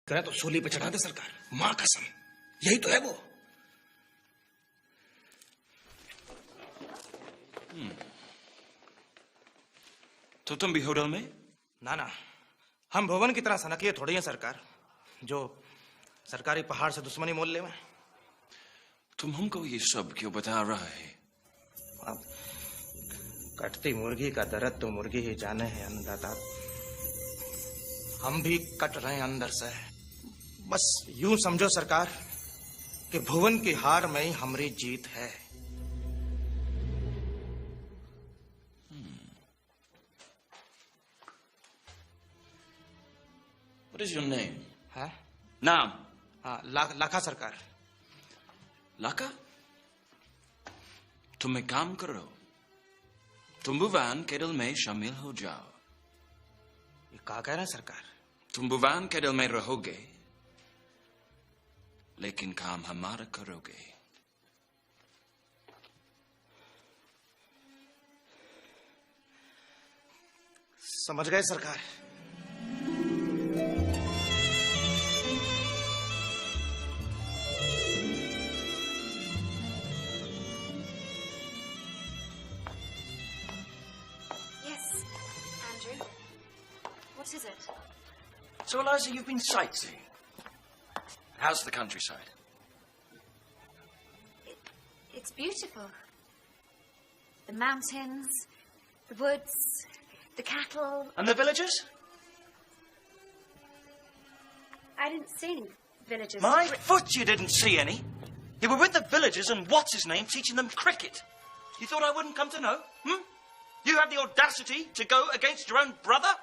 करें तो सूली पे चढ़ा दे सरकार, मां कसम, यही तो है वो। तो तुम भी होटल में? ना ना, हम भवन की तरह सनकिए थोड़ी हैं सरकार, जो सरकारी पहाड़ से दुश्मनी मोल ले में। तुम हमको ये सब क्यों बता रहा है? अब कटती मुर्गी का दर्द तो मुर्गी ही जाने है अन्नदाता। हम भी कट रहे हैं अंदर से। बस यूं समझो सरकार कि भुवन की हार में ही हमारी जीत है। What is your name? है? नाम? हाँ, लाखा सरकार। लाका? तुम एक काम करो, तुम भुवन के दल में शामिल हो जाओ। ये क्या कह रहे हैं सरकार? तुम भुवन के दल में रहोगे, लेकिन काम हमारा करोगे। समझ गए सरकार? What is it? So, Eliza, you've been sightseeing. How's the countryside? It's beautiful. The mountains, the woods, the cattle. And the villagers? I didn't see any villagers. My foot, you didn't see any. You were with the villagers and what's his name teaching them cricket. You thought I wouldn't come to know? You had the audacity to go against your own brother?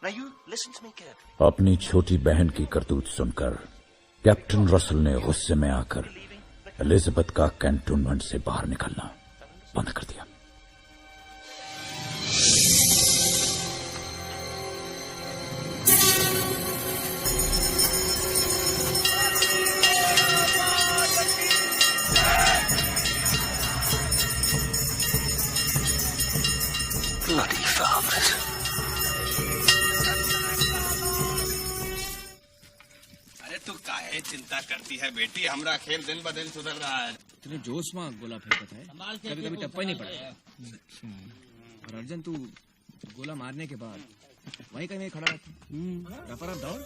Now you listen to me carefully. अपनी छोटी बहन की करतूत सुनकर captain Russell ने गुस्से में आकर एलिजाबेथ का कैंटोनमेंट से बाहर निकलना बंद कर दिया। Bloody farmers. तू काहे चिंता करती है बेटी, हमरा खेल दिन ब दिन सुधर रहा है। इतने जोश में गोला फेंकता है, कभी कभी टप्पा ही नहीं पड़ता। और अर्जुन, तू गोला मारने के बाद वहीं कहीं खड़ा रहता। रफा दौड़।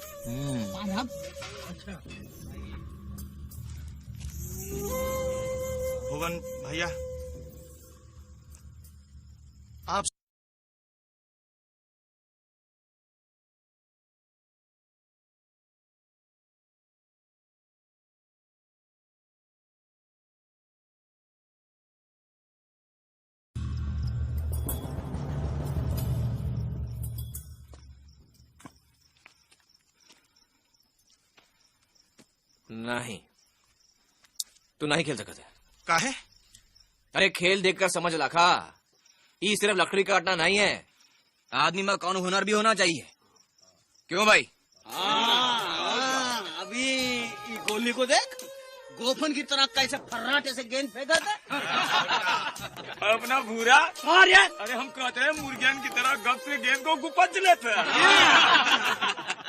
भुवन भैया, आप नहीं, तू नहीं खेल सकता। काहे? अरे खेल देखकर समझ लाखा, ये सिर्फ लकड़ी काटना नहीं है, आदमी में कौन हुनर भी होना चाहिए। क्यों भाई? अभी गोली को देख, गोफन की तरह कैसे फर्राटे से गेंद फेंका था। अपना भूरा। और यार, अरे हम कहते हैं मुर्गियन की तरह गप से गेंद को गुपच लेते हैं।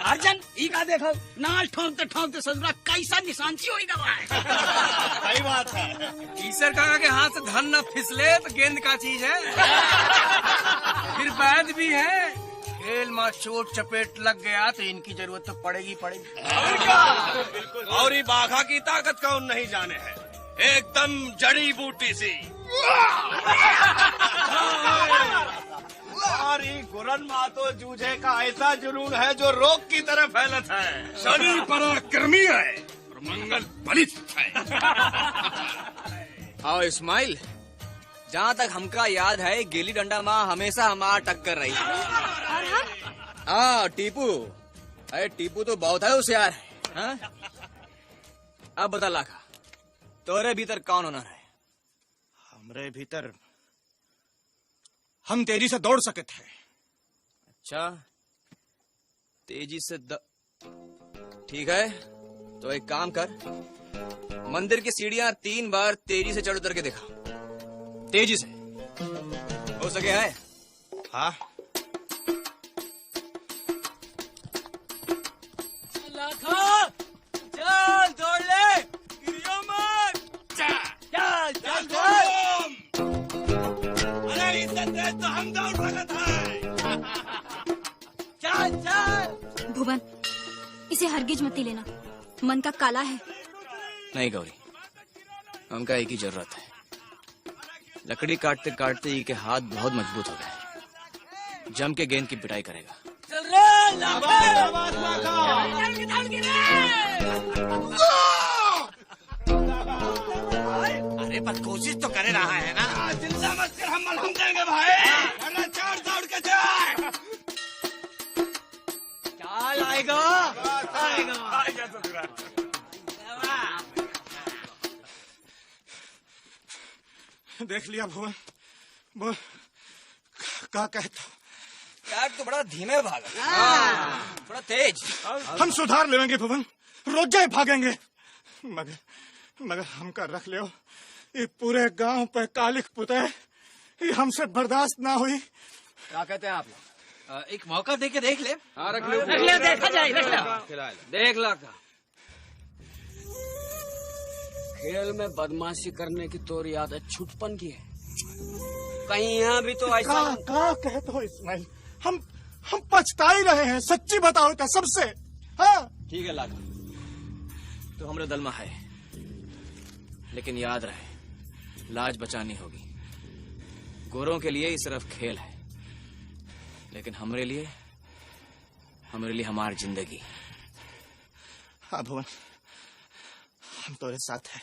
अर्जुन, ई का देखो, नाल ठोंकते ससुरा कैसा निशानची होई गवा है। सही बात है। ईसर काका के हाथ से धन न फिसले तो गेंद का चीज है। फिर बैद भी है, खेल में चोट चपेट लग गया तो इनकी जरूरत तो पड़ेगी। और ये बाघा की ताकत कौन नहीं जाने है, एकदम जड़ी बूटी सी। और ये गुरन मातो जूझे का ऐसा जुनून है जो रोग की तरह फैलत है। शरीर पराक्रमी है और मंगल बलिष्ठ है। और इस्माइल, जहाँ तक हमका याद है, गिल्ली डंडा माँ हमेशा हमारा टक्कर रही। हाँ टीपू, अरे टीपू तो बहुत है होशियार है। हाँ? अब बता लाखा, तोरे भीतर कौन होना है? हमरे भीतर हम तेजी से दौड़ सके थे। अच्छा, तेजी से ठीक है, तो एक काम कर, मंदिर की सीढ़ियां 3 बार तेजी से चढ़ उतर के दिखा। तेजी से हो सके है? हाँ। इसे हरगिज मत लेना, मन का काला है। नहीं गौरी, हमका एक ही जरूरत है। लकड़ी काटते काटते ये के हाथ बहुत मजबूत हो गए, जम के गेंद की पिटाई करेगा। चल रे अरे पर कोशिश तो कर रहा है ना। चिंता मत कर, हम मलहम देंगे भाई। अरे चढ़ दौड़ के चल। चाल आएगा आएगा देख लिया भुवन, बोल क्या कहता। यार तो बड़ा धीमे भागा, थोड़ा तेज। हम सुधार लेंगे भुवन, रोजे भागेंगे। मगर मगर हमका रख लियो, ये पूरे गांव पे कालिक पुते, ये हमसे बर्दाश्त ना हुई। क्या कहते हैं आप लोग? एक मौका दे के देख ले। हाँ रख ले, देखा जाए, देख लो। देख ला का खेल में बदमाशी करने की तोरी आदत छुटपन की है। कहीं यहाँ भी तो ऐसा का कहते हो इस्माइल, हम पछता ही रहे हैं, सच्ची बताओ क्या सबसे। हाँ ठीक है लागा, तो हमरे दल में है, लेकिन याद रहे लाज बचानी होगी। गोरों के लिए ये सिर्फ खेल है, लेकिन हमरे लिए हमारी जिंदगी। हाँ भुवन, हम तुम्हारे साथ हैं।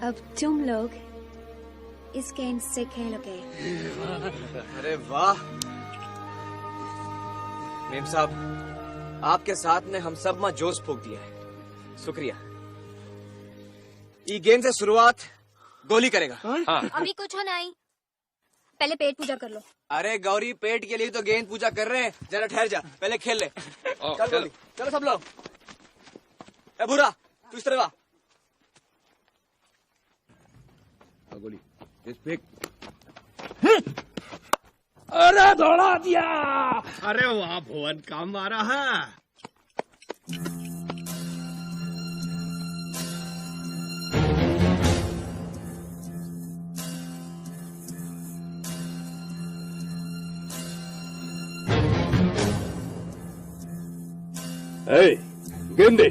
अब तुम लोग इस गेंद से खेलोगे। अरे वाह मेम साहब, आपके साथ ने हम सब में जोश फूंक दिया है, शुक्रिया। ये गेंद से शुरुआत गोली करेगा। हाँ। अभी कुछ हो नहीं, पहले पेट पूजा कर लो। अरे गौरी, पेट के लिए तो गेंद पूजा कर रहे हैं, जरा ठहर जा, पहले खेल ले। चल गोली, चलो सब लोग। ए बुरा, तू इस तरह आ। गोली अरे दौड़ा दिया। अरे वाह भुवन, काम मारा है। गेंदे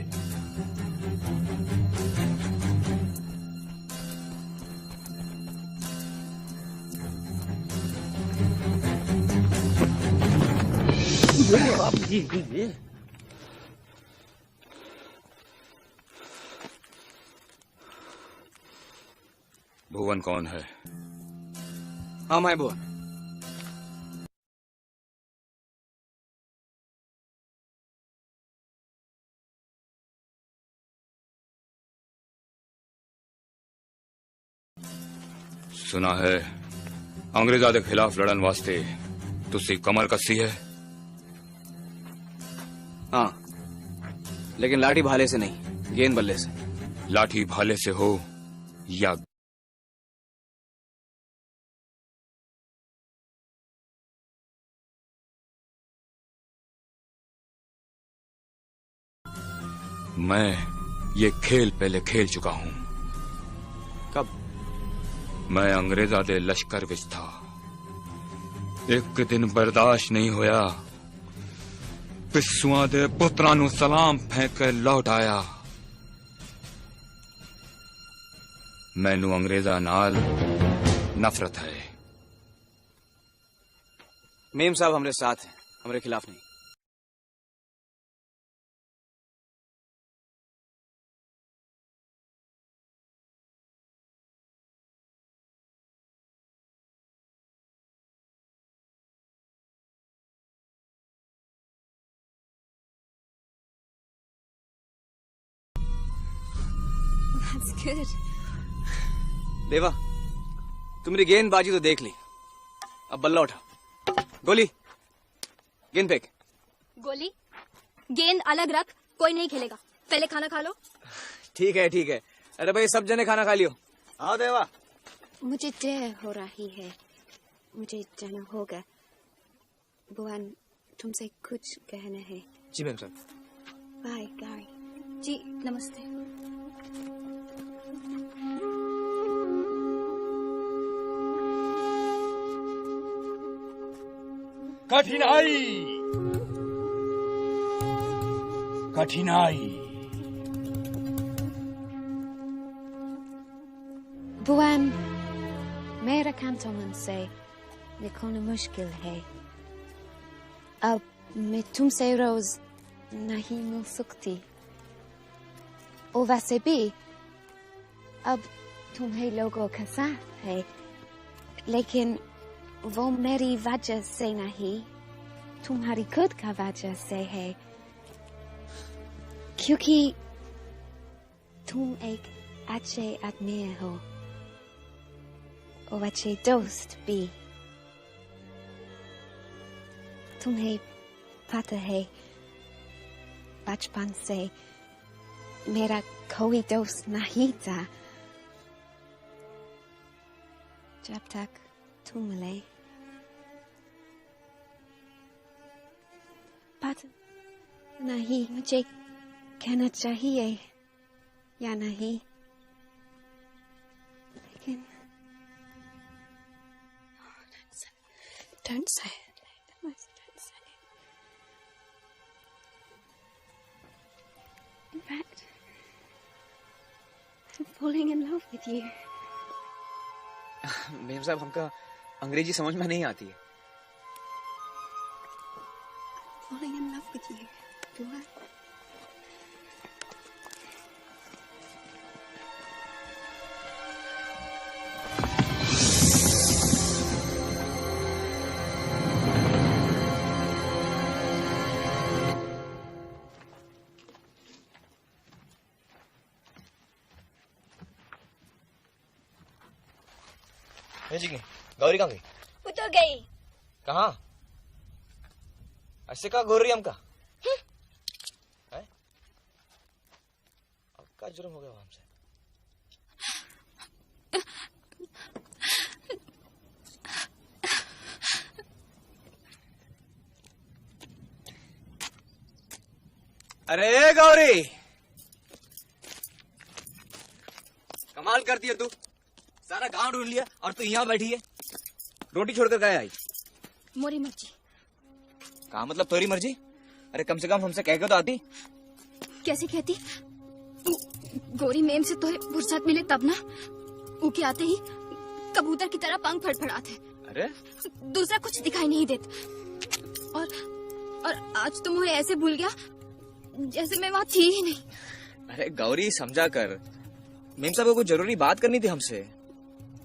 भुवन कौन है? हाँ मैं भुवन। सुना है अंग्रेजा के खिलाफ लड़न वास्ते तुसी कमर कसी है। हाँ, लेकिन लाठी भाले से नहीं, गेंद बल्ले से। लाठी भाले से हो या मैं ये खेल पहले खेल चुका हूं। कब? मैं अंग्रेजा दे लश्कर विच था। एक दिन बर्दाश्त नहीं होया, पिस्सुआ दे पुत्रां नू सलाम फेंक के लौट आया। मैनू अंग्रेजा नाल नफरत है। मेम साहब हमरे साथ हैं, हमरे खिलाफ नहीं। That's good. देवा, तुमने गेंदबाजी तो देख ली, अब बल्ला उठा। गोली, गेंद फेंक। गोली, गेंद अलग रख, कोई नहीं खेलेगा। पहले खाना खा लो। ठीक है ठीक है। अरे भाई सब जने खाना खा लियो। आओ देवा। मुझे देर हो रही है, मुझे जाना होगा। बुआन, तुमसे कुछ कहना है। जी मैम साहब। बाय गाय। जी नमस्ते। कठिनाई कठिनाई। बुआन, मेरा कैंटोनमेंट से निकलना मुश्किल है। अब मैं तुमसे रोज नहीं मिल सकती। और वैसे भी अब तुम्हें लोगों का साथ है, लेकिन वो मेरी वजह से नहीं, तुम्हारी खुद का वजह से है। क्योंकि तुम एक अच्छे आदमी हो और अच्छे दोस्त भी। तुम्हें पता है, बचपन से मेरा कोई दोस्त नहीं था जब तक तुम मिले। पता नहीं मुझे कहना चाहिए या नहीं, लेकिन don't say it. Don't say it. In fact, I'm falling in love with you. Ma'am साहब, हमका अंग्रेजी समझ में नहीं आती है। Falling in love with you. Buan. जी गौरी कहाँ गई? वो तो गई। कहाँ? ऐसे कहा गोरी हमका? है? अब क्या जुर्म हो गया हमसे? अरे गौरी, कमाल करती है तू। सारा गांव ढूंढ लिया और तू यहाँ बैठी है। रोटी छोड़कर गया आई? मोरी मर्जी। कहा मतलब तोरी मर्जी? अरे कम से कम हमसे कह के तो आती। कैसे कहती? गोरी मेम से तो फुर्सत मिले तब ना। ऊके आते ही कबूतर की तरह पंख फड़फड़ाते। अरे दूसरा कुछ दिखाई नहीं देता। और आज तो मुझे ऐसे भूल गया जैसे मैं वहाँ थी ही नहीं। अरे गौरी समझा कर, मेम साहब को कोई जरूरी बात करनी थी हमसे।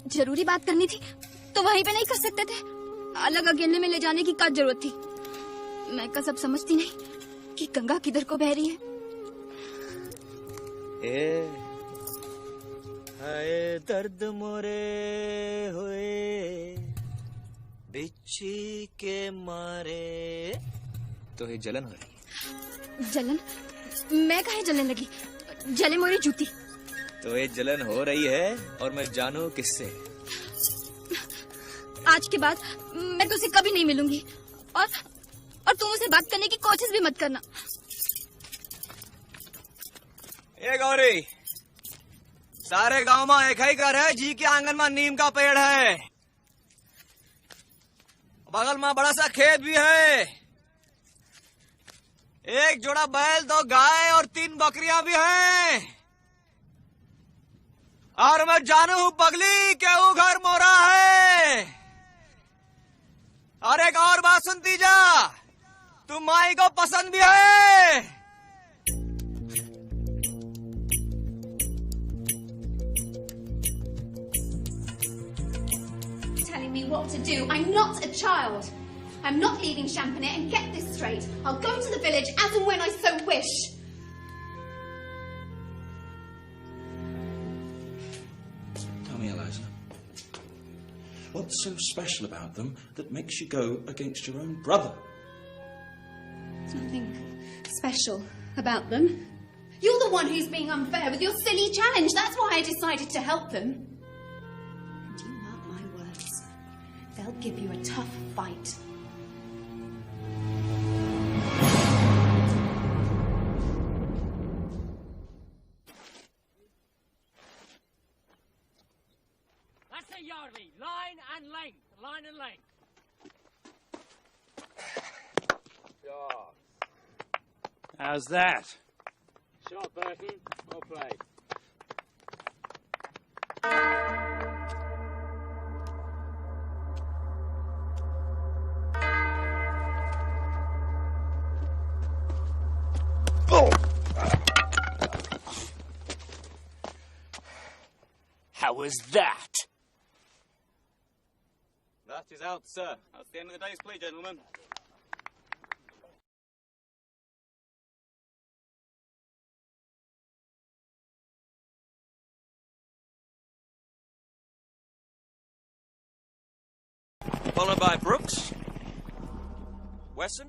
जरूरी बात करनी थी तो वहीं पे नहीं कर सकते थे? अलग अकेले में ले जाने की क्या जरूरत थी? मैं का सब समझती नहीं कि गंगा किधर को बह रही है। हाय दर्द मोरे हुए बिच्छी के मारे। तो ये जलन हो रही? जलन? मैं काहे जलन लगी? जले मोरी जूती। तो ये जलन हो रही है और मैं जानू किससे? आज के बाद मैं तुझसे कभी नहीं मिलूंगी और तुम उसे बात करने की कोशिश भी मत करना। ए गौरी, सारे गांव में एक ही घर है, जी के आंगन में नीम का पेड़ है, बगल में बड़ा सा खेत भी है, एक जोड़ा बैल, 2 गाय और 3 बकरियां भी हैं। और मैं जानू हूँ पगली के वो घर मोरा है। और एक और बात सुनती जा, तुम माई को पसंद भी है। Telling me what to do. I'm not a child. I'm not leaving Champanet, and get this straight. I'll go to the village as and when I so wish. What's so special about them that makes you go against your own brother? There's nothing special about them. You're the one who's being unfair with your silly challenge. That's why I decided to help them. And you mark my words, they'll give you a tough fight. That's a Yardley. Line and length. Line and length. How's that? Shot, Burton. Well played. How was that? That is out, sir. That's the end of the day's play, gentlemen. Followed by Brooks, Wesson,